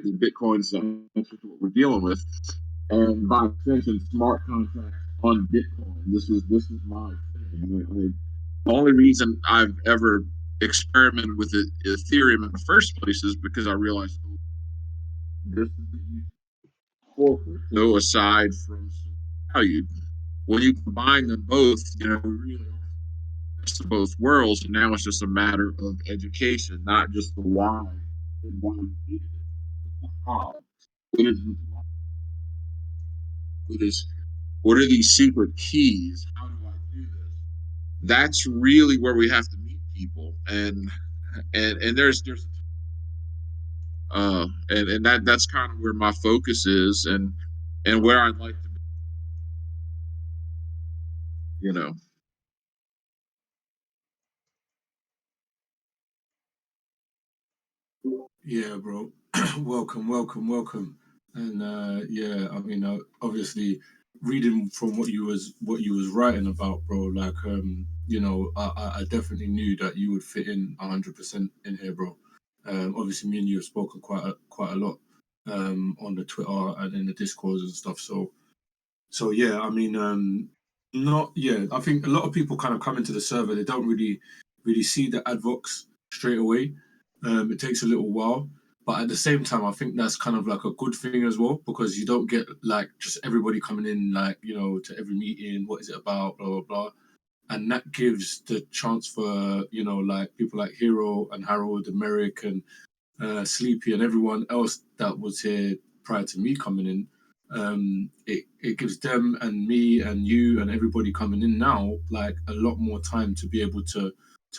Bitcoin's the answer to what we're dealing with, and by extension, smart contracts on Bitcoin. This is my thing. The only reason I've ever experimented with Ethereum in the first place is because I realized, oh, this is the core crypto aside from value. When you combine them both, we really are best of both worlds, and now it's just a matter of education, not just the why and why you need it, but the how. What is what is what are these secret keys? How do I do this? That's really where we have to meet people, and and that's kind of where my focus is, and where I'd like to be, you know. Yeah, bro. Welcome, welcome, welcome. And yeah, I mean, obviously, reading from what you was writing about, bro. Like, I definitely knew that you would fit in 100% in here, bro. Obviously, me and you have spoken quite a lot on the Twitter and in the Discords and stuff. So yeah, I mean, not yeah. I think a lot of people kind of come into the server. They don't really see the advocs straight away. It takes a little while, but at the same time, I think that's kind of like a good thing as well because you don't get like just everybody coming in like to every meeting. What is it about? Blah blah blah. And that gives the chance for like people like Hero and Harold and Merrick and Sleepy and everyone else that was here prior to me coming in. It gives them and me and you and everybody coming in now like a lot more time to be able to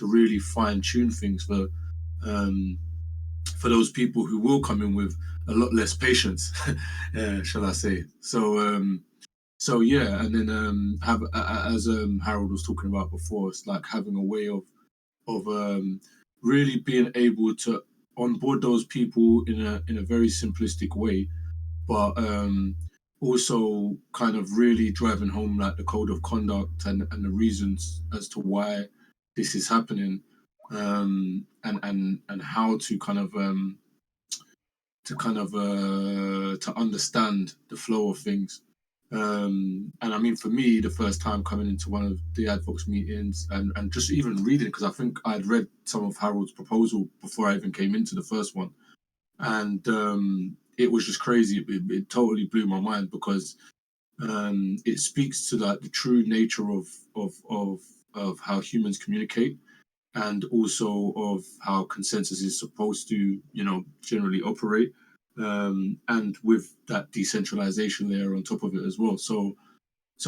really fine tune things um, for those people who will come in with a lot less patience, shall I say? So yeah, and then have as Harold was talking about before, it's like having a way of really being able to onboard those people in a very simplistic way, but also kind of really driving home like the code of conduct and the reasons as to why this is happening, and how to understand the flow of things. And I mean, for me, the first time coming into one of the advox meetings and just even reading, because I think I'd read some of Harold's proposal before I even came into the first one, and it was just crazy. It totally blew my mind because it speaks to like the true nature of how humans communicate, and also of how consensus is supposed to, generally operate, and with that decentralization layer on top of it as well. So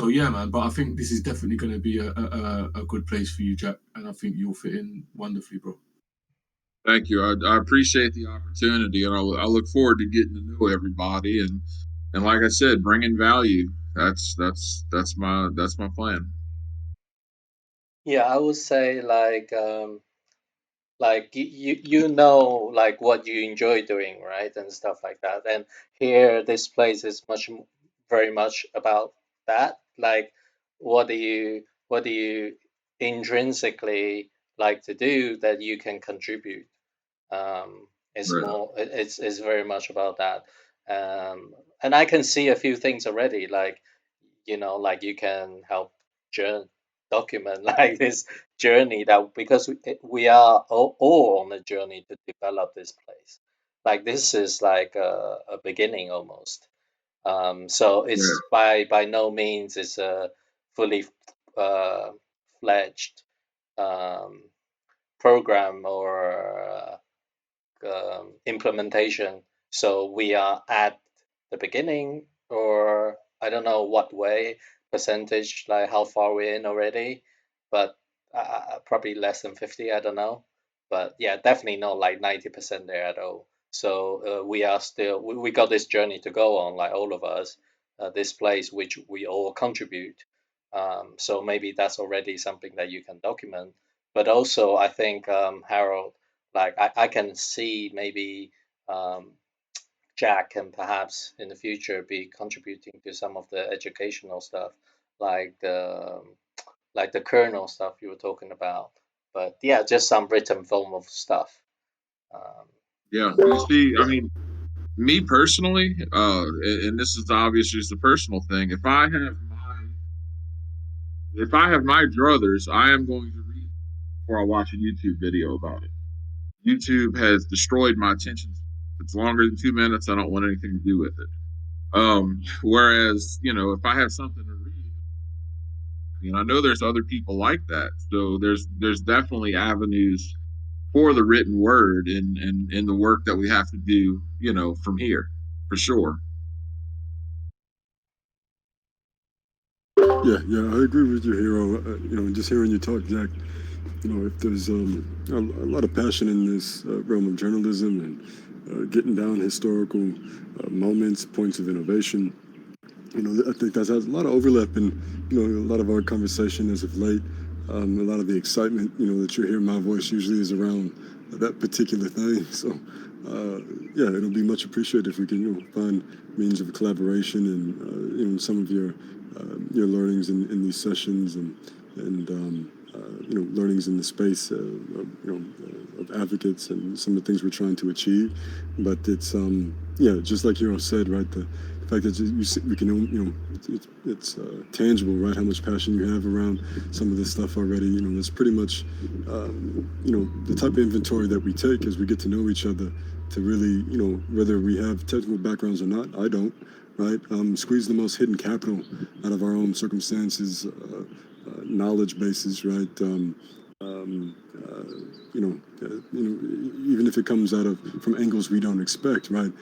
yeah, man. But I think this is definitely going to be a good place for you, Jack, and I think you'll fit in wonderfully, bro. Thank you. I appreciate the opportunity, and I look forward to getting to know everybody, and like I said, bringing value. That's my plan. Yeah, I would say like you know like what you enjoy doing, right, and stuff like that. And here this place is very much about that. Like what do you intrinsically like to do that you can contribute. It's Right. more it's very much about that. And I can see a few things already, like like you can help jour- document like this journey, that because we are all on a journey to develop this place. Like this is like a beginning almost. So Yeah. it's by no means is a fully uh, fledged um, program or implementation. So we are at the beginning, or I don't know what way, percentage, like how far we're in already, but probably less than 50. I don't know, but yeah, definitely not like 90% there at all. So we are still we got this journey to go on, like all of us, this place which we all contribute. So maybe that's already something that you can document. But also, I think Harold, like I can see maybe um, Jack can perhaps in the future be contributing to some of the educational stuff, like the kernel stuff you were talking about. But yeah, just some written form of stuff. Um, Yeah. You see, I mean, Me personally, and this is obviously just a personal thing. If I have my druthers, I am going to read before I watch a YouTube video about it. YouTube has destroyed my attention. If it's longer than 2 minutes, I don't want anything to do with it. Whereas, if I have something to read, I know there's other people like that. So there's definitely avenues for the written word in the work that we have to do, from here, for sure. Yeah, I agree with you, Hero. Just hearing you talk, Jack, if there's a lot of passion in this realm of journalism and getting down historical moments, points of innovation, I think that has a lot of overlap in, a lot of our conversation as of late. A lot of the excitement, that you hear my voice usually is around that particular thing. So, yeah, it'll be much appreciated if we can, find means of collaboration and, some of your learnings in these sessions and learnings in the space, of advocates and some of the things we're trying to achieve. But it's, yeah, just like Hero said, right? The fact that we can, it's tangible, right? How much passion you have around some of this stuff already. That's pretty much, the type of inventory that we take as we get to know each other to really, whether we have technical backgrounds or not, I don't, right? Squeeze the most hidden capital out of our own circumstances, knowledge bases, right? Even if it comes out of from angles we don't expect, right?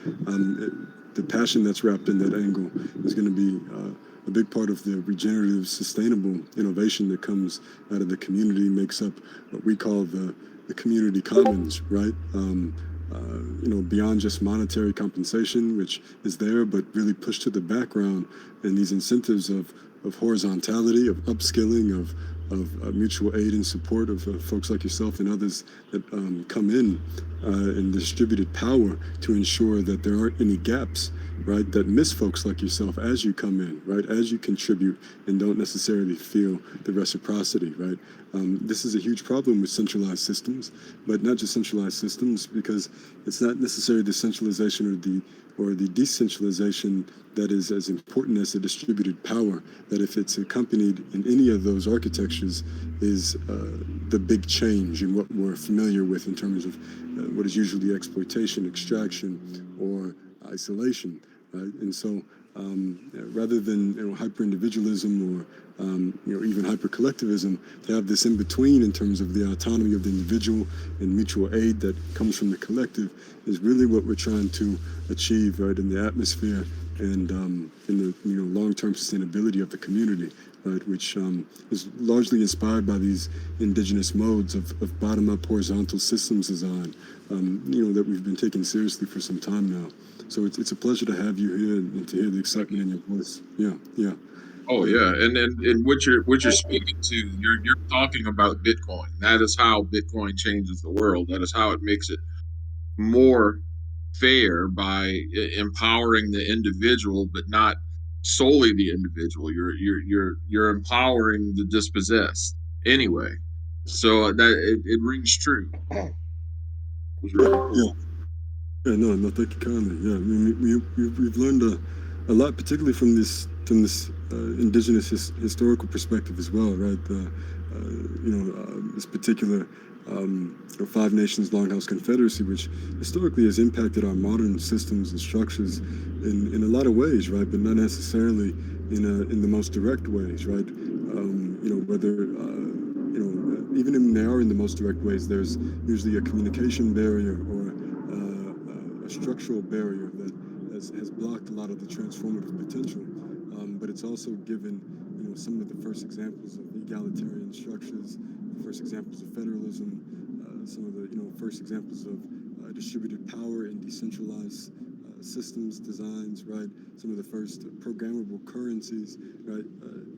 The passion that's wrapped in that angle is going to be a big part of the regenerative, sustainable innovation that comes out of the community, makes up what we call the community commons, right? Beyond just monetary compensation, which is there, but really pushed to the background, and these incentives of horizontality, of upskilling, of mutual aid and support of folks like yourself and others that come in distributed power to ensure that there aren't any gaps, right, that miss folks like yourself as you come in, right, as you contribute and don't necessarily feel the reciprocity, right? This is a huge problem with centralized systems, but not just centralized systems, because it's not necessarily the centralization or the decentralization that is as important as the distributed power, that if it's accompanied in any of those architectures is the big change in what we're familiar with in terms of what is usually exploitation, extraction, or isolation, right? And so rather than hyper-individualism or even hyper-collectivism, to have this in between in terms of the autonomy of the individual and mutual aid that comes from the collective is really what we're trying to achieve, right, in the atmosphere and in the long-term sustainability of the community, right, which is largely inspired by these indigenous modes of bottom-up horizontal systems design, that we've been taking seriously for some time now. So it's a pleasure to have you here and to hear the excitement in your voice. Yeah. Oh yeah, and what you're speaking to, you're talking about Bitcoin. That is how Bitcoin changes the world. That is how it makes it more fair by empowering the individual, but not solely the individual. You're empowering the dispossessed anyway. So that it rings true. It was really Yeah. cool. Yeah, no, thank you kindly. Yeah, I mean, we've learned a lot, particularly from this indigenous historical perspective as well, right? This particular Five Nations Longhouse Confederacy, which historically has impacted our modern systems and structures in a lot of ways, right? But not necessarily in the most direct ways, right? Whether even when they are in the most direct ways, there's usually a communication barrier or a structural barrier that has blocked a lot of the transformative potential. But it's also given, some of the first examples of egalitarian structures, the first examples of federalism, some of the, first examples of distributed power and decentralized systems designs, right? Some of the first programmable currencies, right?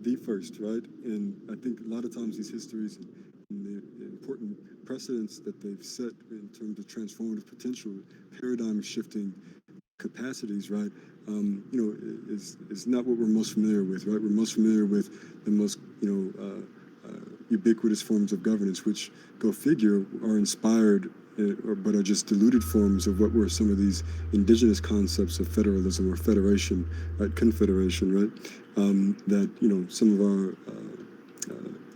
The first, right? And I think a lot of times these histories and the important precedents that they've set in terms of transformative potential, paradigm shifting capacities, right? Is not what we're most familiar with, right? We're most familiar with the most, ubiquitous forms of governance, which, go figure, are inspired but are just diluted forms of what were some of these indigenous concepts of federalism or federation, right? Confederation, right? That some of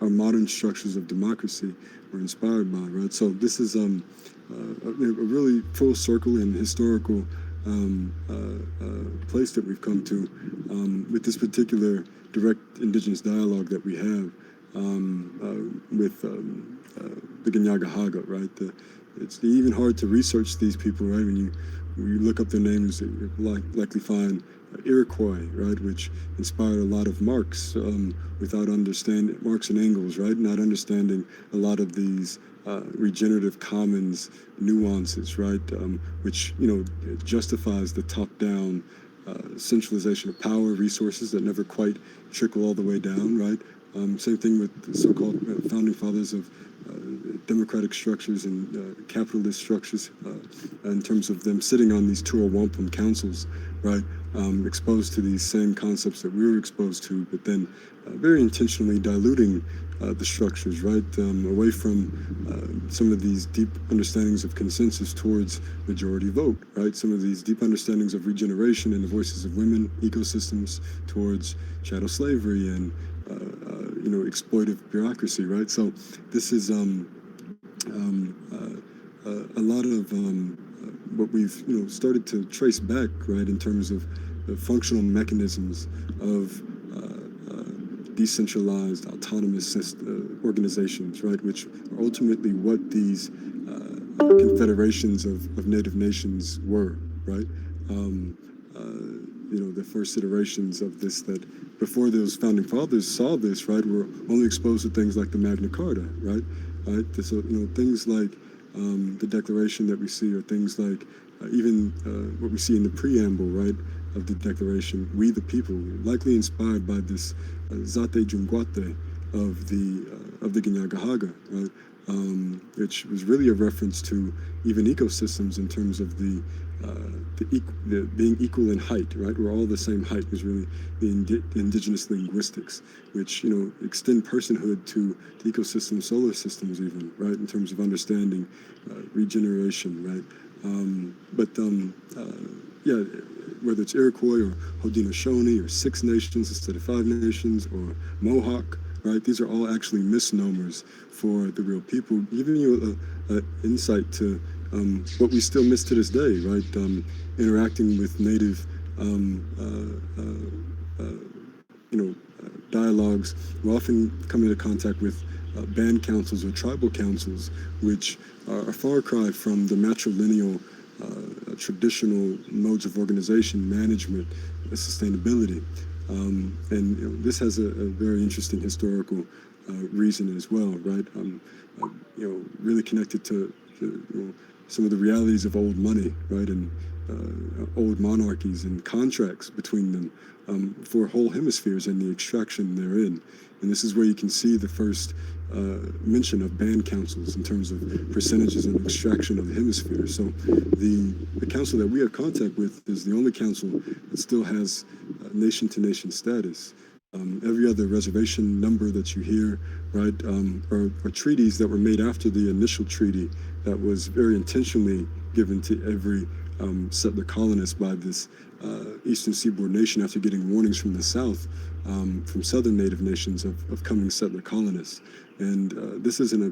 our modern structures of democracy were inspired by, right? So this is a really full circle and historical place that we've come to with this particular direct indigenous dialogue that we have with the Ginyaga-Haga, right? It's even hard to research these people, right? When you look up their names, you likely find Iroquois, right, which inspired a lot of Marx without understanding Marx and Engels, right, not understanding a lot of these regenerative commons nuances, right, which justifies the top-down centralization of power, resources that never quite trickle all the way down, right. Same thing with the so-called founding fathers of democratic structures and capitalist structures in terms of them sitting on these Tura Wampum councils, right, exposed to these same concepts that we were exposed to, but then very intentionally diluting the structures, right, away from some of these deep understandings of consensus towards majority vote, right, some of these deep understandings of regeneration and the voices of women, ecosystems, towards chattel slavery and exploitive bureaucracy, right? So this is a lot of what we've started to trace back, right, in terms of the functional mechanisms of decentralized, autonomous organizations, right, which are ultimately what these confederations of native nations were, right? The first iterations of this that before those founding fathers saw this, right, were only exposed to things like the Magna Carta, right? So, things like the Declaration that we see, or things like even what we see in the preamble, right, of the Declaration, we the people, likely inspired by this Zate Jungwate of the Ginyaga-Haga, right, which was really a reference to even ecosystems in terms of the being equal in height, right? We're all the same height is really the indigenous linguistics, which extend personhood to ecosystems, solar systems, even, right? In terms of understanding regeneration, right? Yeah, whether it's Iroquois or Haudenosaunee or Six Nations instead of Five Nations or Mohawk, right? These are all actually misnomers for the real people, giving you an insight to what we still miss to this day, right? Interacting with native, dialogues. We often come into contact with band councils or tribal councils, which are a far cry from the matrilineal traditional modes of organization, management, sustainability. And this has a very interesting historical reason as well, right? Really connected to some of the realities of old money, right, and old monarchies and contracts between them for whole hemispheres and the extraction therein. And this is where you can see the first mention of band councils in terms of percentages and extraction of the hemisphere. So the council that we have contact with is the only council that still has nation-to-nation status. Every other reservation number that you hear, right, are treaties that were made after the initial treaty that was very intentionally given to every settler colonist by this Eastern Seaboard nation after getting warnings from the South, from Southern Native nations of coming settler colonists. And this isn't a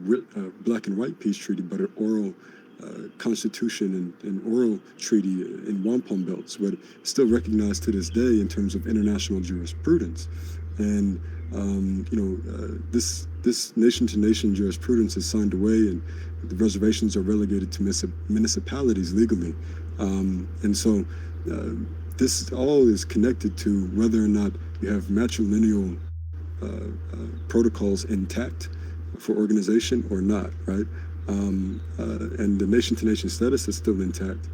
black and white peace treaty, but an oral constitution and oral treaty in wampum belts, but still recognized to this day in terms of international jurisprudence. And this nation-to-nation jurisprudence is signed away, and the reservations are relegated to municipalities legally. And so this all is connected to whether or not you have matrilineal protocols intact for organization or not, right? And the nation-to-nation status is still intact,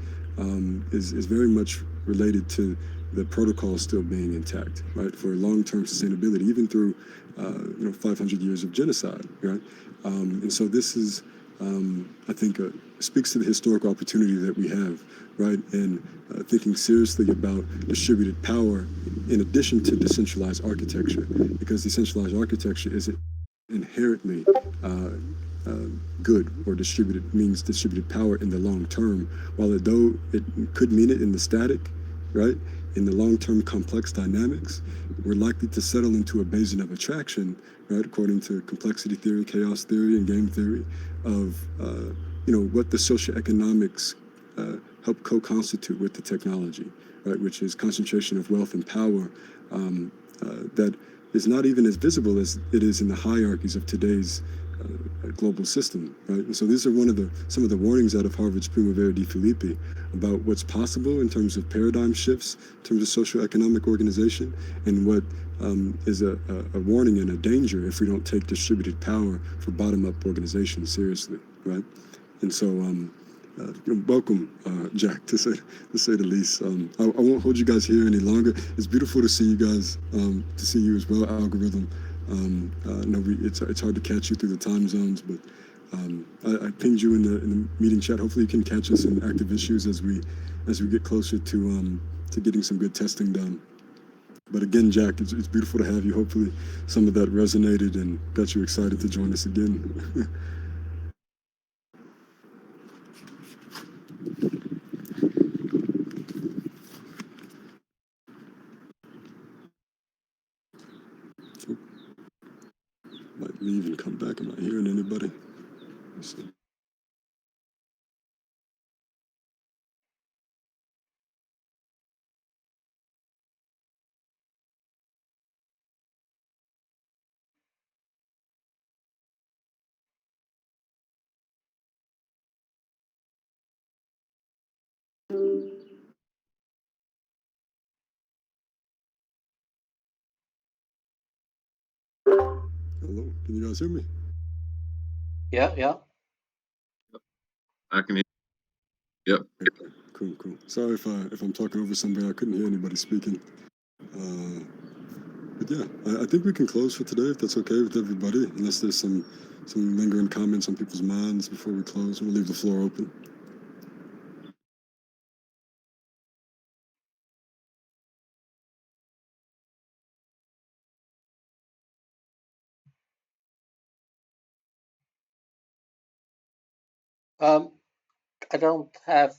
is very much related to the protocol still being intact, right, for long-term sustainability, even through 500 years of genocide, right? And so this is, I think, speaks to the historical opportunity that we have, right, in thinking seriously about distributed power in addition to decentralized architecture, because decentralized architecture is inherently good or distributed power in the long term. While though it could mean it in the static, right? In the long-term complex dynamics, we're likely to settle into a Bayesian of attraction, right? According to complexity theory, chaos theory, and game theory, of what the socioeconomics help co-constitute with the technology, right? Which is concentration of wealth and power that is not even as visible as it is in the hierarchies of today's global system, right? And so these are some of the warnings out of Harvard's Primavera de Filippi about what's possible in terms of paradigm shifts, in terms of socioeconomic organization, and what is a warning and a danger if we don't take distributed power for bottom-up organization seriously, right? And so welcome, Jack, to say the least. I won't hold you guys here any longer. It's beautiful to see you guys, to see you as well, Algorithm. No, it's hard to catch you through the time zones, but I pinged you in the meeting chat. Hopefully, you can catch us in active issues as we get closer to getting some good testing done. But again, Jack, it's beautiful to have you. Hopefully, some of that resonated and got you excited to join us again. Might leave and come back. I'm not hearing anybody. Let's see. Hello, can you guys hear me? Yeah. I can hear. Yep. Okay, cool. Sorry if I'm talking over somebody. I couldn't hear anybody speaking. But yeah, I think we can close for today if that's okay with everybody, unless there's some lingering comments on people's minds before we close. We'll leave the floor open. I don't have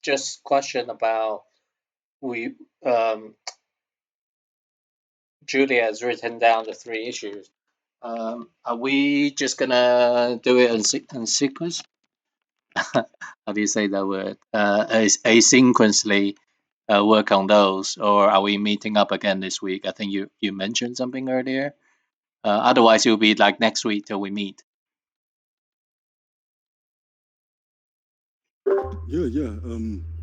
just question about we Julia has written down the three issues. Are we just gonna do it in sequence? How do you say that word? Asynchronously work on those, or are we meeting up again this week? I think you mentioned something earlier. Otherwise, it will be like next week till we meet. Yeah.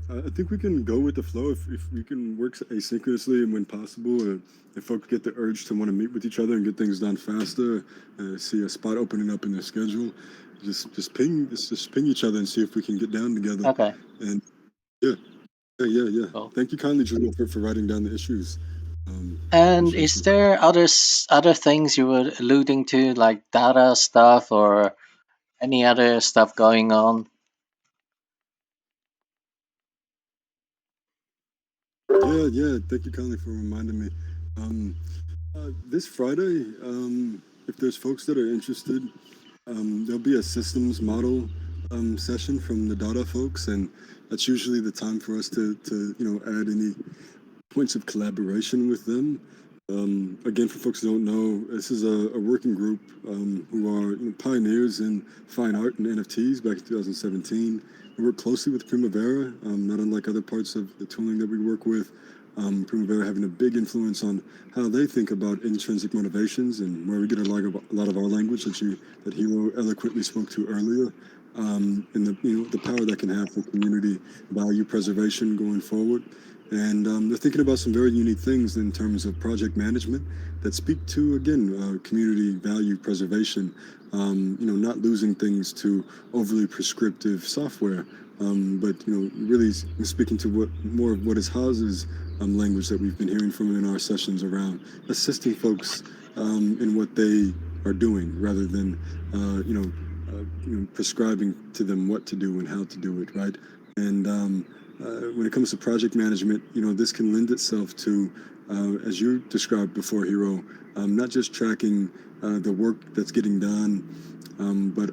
I think we can go with the flow if we can work asynchronously and when possible. If folks get the urge to want to meet with each other and get things done faster, see a spot opening up in their schedule, just ping each other and see if we can get down together. Okay. And yeah. Cool. Thank you kindly, Julia, for writing down the issues. And is there other things you were alluding to, like data stuff or any other stuff going on? Yeah. Thank you kindly for reminding me. This Friday, if there's folks that are interested, there'll be a systems model session from the data folks, and that's usually the time for us to add any points of collaboration with them. Again, for folks who don't know, this is a working group who are pioneers in fine art and NFTs back in 2017. We work closely with Primavera, not unlike other parts of the tooling that we work with. Primavera having a big influence on how they think about intrinsic motivations and where we get a lot of our language that Hilo eloquently spoke to earlier, and the power that can have for community value preservation going forward. And they're thinking about some very unique things in terms of project management that speak to, again, community value preservation. Not losing things to overly prescriptive software, but really speaking to more of what is Haas's language that we've been hearing from in our sessions around assisting folks in what they are doing, rather than prescribing to them what to do and how to do it, right? And when it comes to project management, this can lend itself to as you described before, Hero, not just tracking the work that's getting done, but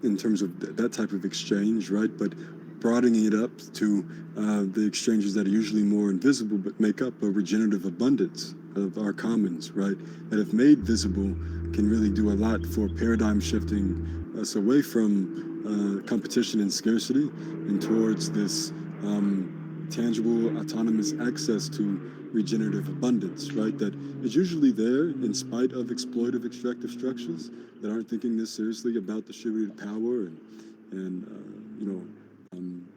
in terms of that type of exchange, right? But broadening it up to the exchanges that are usually more invisible but make up a regenerative abundance of our commons, right? That if made visible can really do a lot for paradigm shifting us away from competition and scarcity and towards this tangible, autonomous access to regenerative abundance, right? That is usually there in spite of exploitive extractive structures that aren't thinking this seriously about distributed power and you know, um,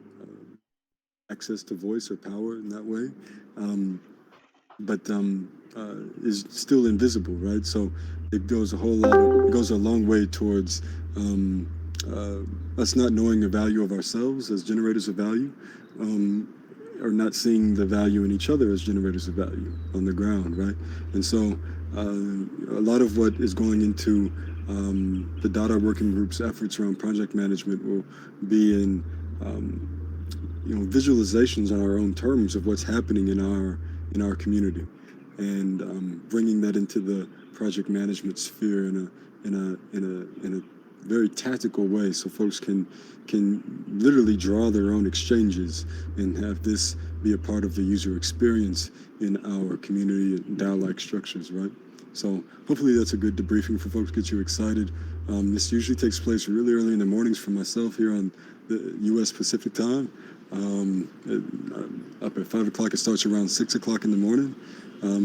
access to voice or power in that way. But is still invisible, right? So it goes it goes a long way towards us not knowing the value of ourselves as generators of value, or not seeing the value in each other as generators of value on the ground, right? And so a lot of what is going into the Dada Working Group's efforts around project management will be in visualizations on our own terms of what's happening in our community, and bringing that into the project management sphere in a very tactical way, so folks can literally draw their own exchanges and have this be a part of the user experience in our community and DAO-like structures, right? So hopefully that's a good debriefing for folks, get you excited. This usually takes place really early in the mornings for myself here on the U.S. Pacific time. Up at 5 o'clock, it starts around 6 o'clock in the morning.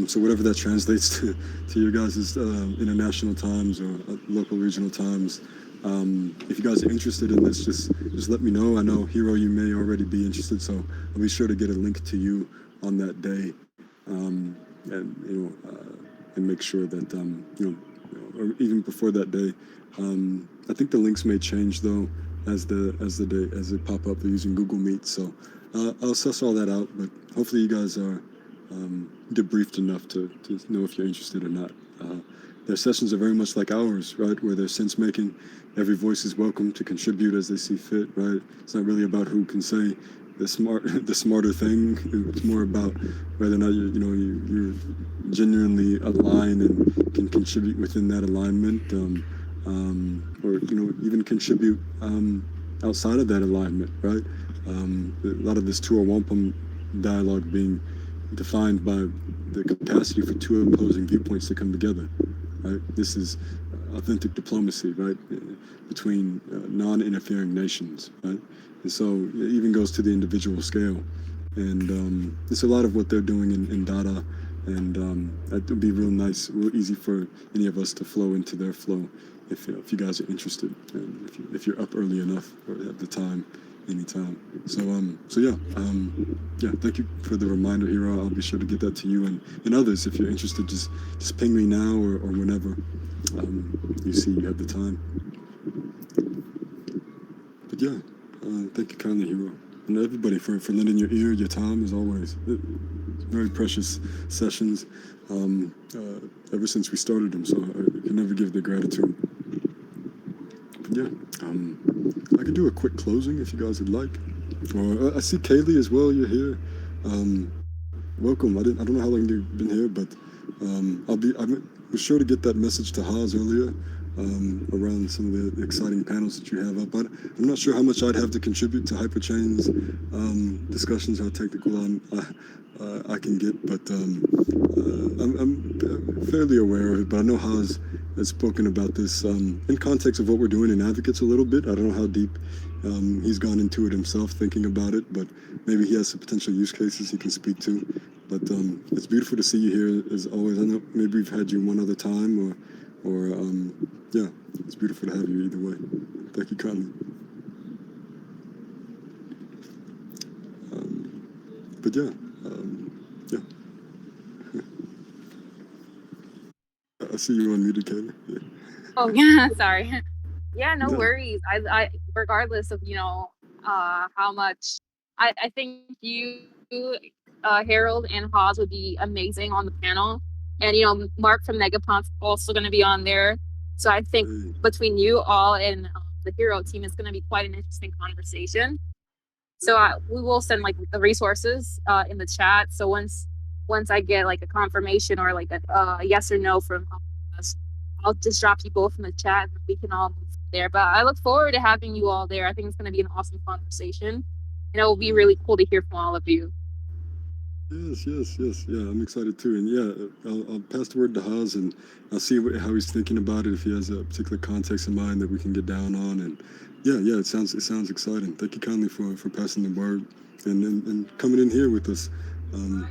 So whatever that translates to your guys' international times or local regional times. If you guys are interested in this, just let me know. I know, Hero, you may already be interested, so I'll be sure to get a link to you on that day, and make sure that or even before that day. I think the links may change though as they pop up. They're using Google Meet, so I'll suss all that out. But hopefully you guys are debriefed enough to know if you're interested or not. Their sessions are very much like ours, right? Where there's sense making. Every voice is welcome to contribute as they see fit, right? It's not really about who can say the smarter thing. It's more about whether or not you're genuinely aligned and can contribute within that alignment, or even contribute outside of that alignment, right? A lot of this Tua Wampum dialogue being defined by the capacity for two opposing viewpoints to come together, right? This is authentic diplomacy, right, between non-interfering nations, right? And so it even goes to the individual scale. And it's a lot of what they're doing in Dada, and it would be real nice, real easy for any of us to flow into their flow if you guys are interested, and if you're up early enough or have the time anytime. So yeah, thank you for the reminder, Hero. I'll be sure to get that to you and others. If you're interested, just ping me now or whenever you see you have the time. But yeah, thank you kindly, Hero. And everybody for lending your ear, your time, as always. Very precious sessions ever since we started them, so I can never give the gratitude. But yeah, I could do a quick closing if you guys would like. Or I see Kaylee as well. You're here. Welcome. I don't know how long you've been here, but I was sure to get that message to Haas earlier around some of the exciting panels that you have up. But I'm not sure how much I'd have to contribute to Hyperchain's discussions, how technical I can get, but I'm fairly aware of it. But I know Haas has spoken about this in context of what we're doing in Advocates a little bit. I don't know how deep he's gone into it himself, thinking about it, but maybe he has some potential use cases he can speak to. But it's beautiful to see you here as always. I know maybe we've had you one other time, or yeah, it's beautiful to have you either way. Thank you kindly. But yeah, yeah. I see you unmuted, Kayla. Yeah. Oh yeah, sorry. Yeah, no No. worries. I regardless of how much I think you, Harold and Haas would be amazing on the panel, and Mark from Megapunk's also going to be on there. So I think between you all and the Hero team, is going to be quite an interesting conversation. So we will send the resources in the chat. So once once I get like a confirmation or like a yes or no from us, I'll just drop you both in the chat and we can all move there. But I look forward to having you all there. I think it's going to be an awesome conversation, and it will be really cool to hear from all of you. Yes. Yeah, I'm excited too. And yeah, I'll pass the word to Haas, and I'll see how he's thinking about it. If he has a particular context in mind that we can get down on, and yeah, it sounds exciting. Thank you kindly for passing the word and coming in here with us.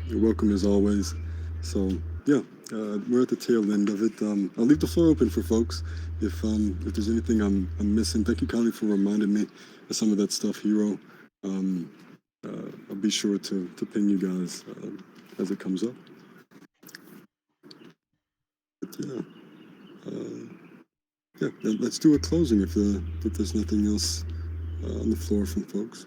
You're welcome as always. So yeah, we're at the tail end of it. I'll leave the floor open for folks if there's anything I'm missing. Thank you kindly for reminding me of some of that stuff, Hero. I'll be sure to ping you guys as it comes up. But let's do a closing if there's nothing else on the floor from folks.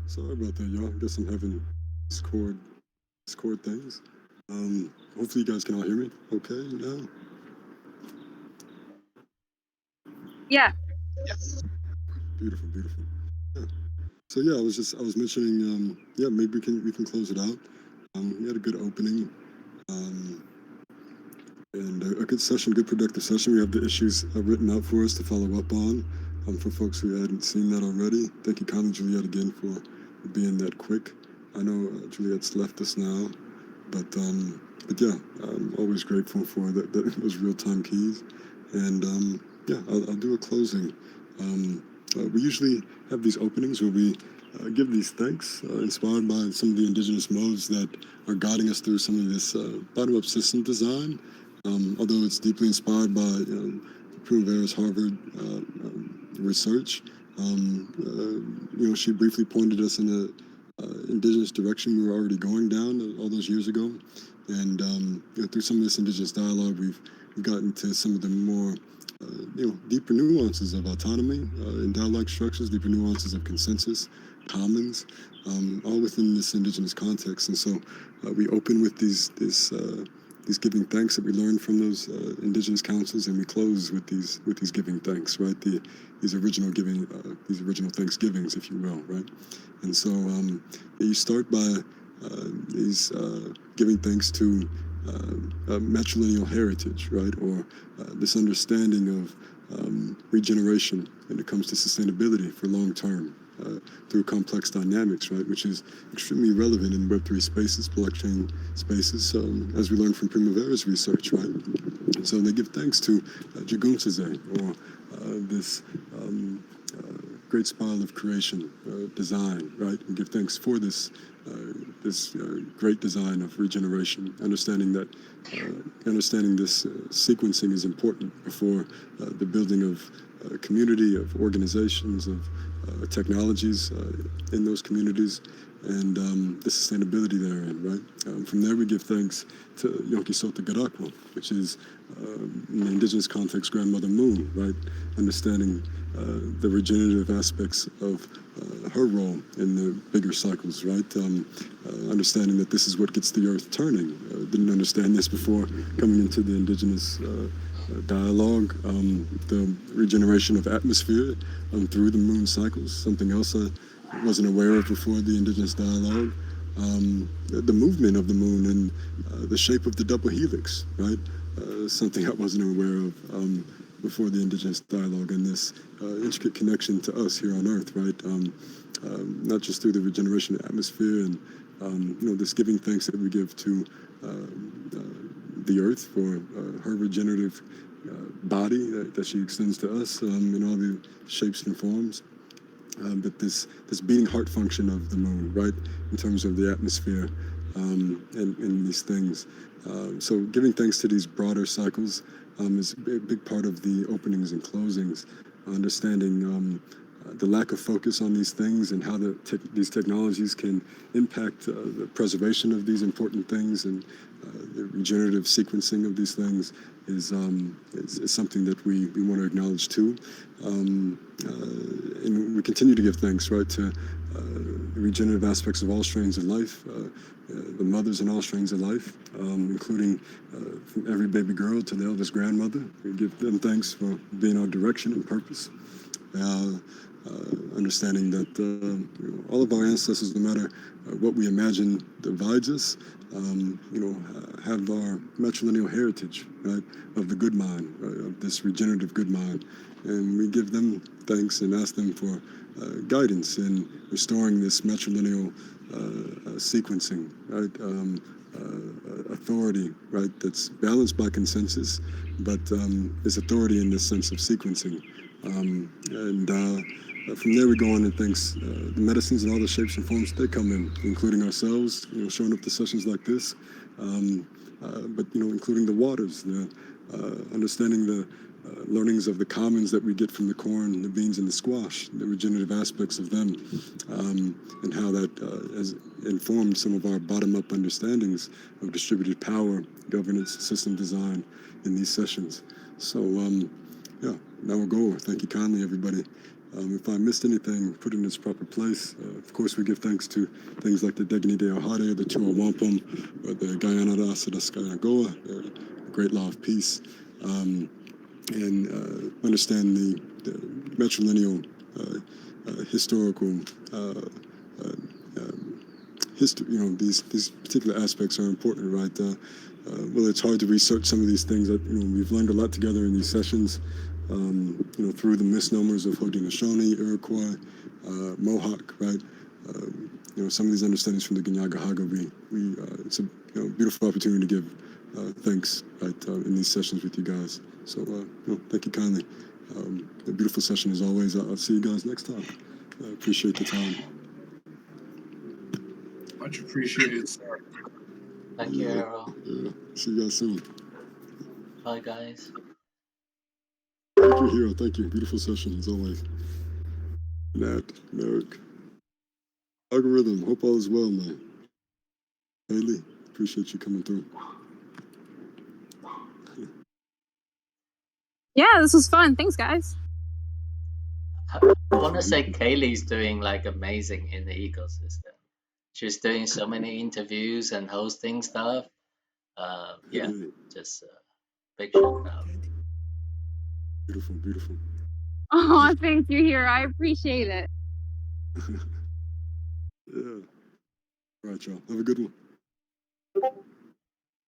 Sorry about that, y'all. I guess I'm having Discord things. Hopefully you guys can all hear me okay now. Yeah. Beautiful. Yeah. So yeah, I was mentioning maybe we can close it out. We had a good opening. And a good session, good productive session. We have the issues written out for us to follow up on. For folks who hadn't seen that already, thank you kindly, Juliet, again for being that quick. I know Juliet's left us now, but yeah, I'm always grateful for those real-time keys. And I'll do a closing. We usually have these openings where we give these thanks, inspired by some of the indigenous modes that are guiding us through some of this bottom-up system design. Although it's deeply inspired by Primavera's Harvard research, she briefly pointed us in the indigenous direction we were already going down all those years ago, and through some of this indigenous dialogue, we've gotten to some of the more deeper nuances of autonomy in dialogue structures, deeper nuances of consensus, commons, all within this indigenous context. And so we open with these giving thanks that we learned from those indigenous councils, and we close with these giving thanks, right? These original thanksgivings, if you will, right? And so you start by these giving thanks to matrilineal heritage, right, or this understanding of regeneration when it comes to sustainability for long term. Through complex dynamics, right, which is extremely relevant in Web3 spaces, blockchain spaces, as we learned from Primavera's research, right? And so they give thanks to Jagunsaze, or this great spiral of creation, design, right? And give thanks for this great design of regeneration, understanding that this sequencing is important before the building of community, of organizations, of technologies in those communities, and the sustainability therein, right? From there, we give thanks to Yonki Sota Garakwa, which is, in the indigenous context, Grandmother Moon, right? Understanding the regenerative aspects of her role in the bigger cycles, right? Understanding that this is what gets the earth turning. Didn't understand this before coming into the indigenous dialogue, the regeneration of atmosphere through the moon cycles, something else I wasn't aware of before the indigenous dialogue. The movement of the moon and the shape of the double helix, right? Something I wasn't aware of before the indigenous dialogue, and this intricate connection to us here on Earth, right? Not just through the regeneration of atmosphere and this giving thanks that we give to the Earth for her regenerative body that she extends to us in all the shapes and forms. But this beating heart function of the moon, right, in terms of the atmosphere, in these things. So giving thanks to these broader cycles is a big part of the openings and closings, understanding the lack of focus on these things and how these technologies can impact the preservation of these important things, and the regenerative sequencing of these things is something that we want to acknowledge too. And we continue to give thanks, right, to the regenerative aspects of all strains of life, the mothers in all strains of life, including from every baby girl to the eldest grandmother. We give them thanks for being our direction and purpose. Understanding that all of our ancestors, no matter what we imagine divides us, have our matrilineal heritage, right, of the good mind, right, of this regenerative good mind, and we give them thanks and ask them for guidance in restoring this matrilineal sequencing, right, authority, right, that's balanced by consensus, but there's authority in this sense of sequencing. From there we go on and thanks the medicines and all the shapes and forms they come in, including ourselves, showing up to sessions like this, but including the waters, the understanding the learnings of the commons that we get from the corn, the beans, and the squash, the regenerative aspects of them, and how that has informed some of our bottom-up understandings of distributed power, governance, system design in these sessions. So, yeah, now we'll go. Thank you kindly, everybody. If I missed anything, put it in its proper place. Of course, we give thanks to things like the Degni de Ohade, the Chua Wampum, or the Guyana Asadaskanagoa, the Great Law of Peace, and understand the matrilineal historical history. These particular aspects are important, right? Well, it's hard to research some of these things that we've learned a lot together in these sessions. Through the misnomers of Haudenosaunee, Iroquois, Mohawk, right? Some of these understandings from the Ginagahaga, it's a beautiful opportunity to give thanks, right, in these sessions with you guys. So, thank you kindly. A beautiful session as always. I'll see you guys next time. I appreciate the time. Much appreciated, sir. Thank you, Harold. Yeah. See you guys soon. Bye, guys. Thank you, Hero. Thank you. Beautiful session as always. Nat, Merrick, Algorithm. Hope all is well, man. Haley, appreciate you coming through. Yeah, this was fun. Thanks, guys. I want to say Kaylee's doing amazing in the ecosystem. She's doing so many interviews and hosting stuff. Yeah, just big shout out. Beautiful, beautiful. Oh, thank you, Hero. I appreciate it. Yeah. All right, y'all. Have a good one.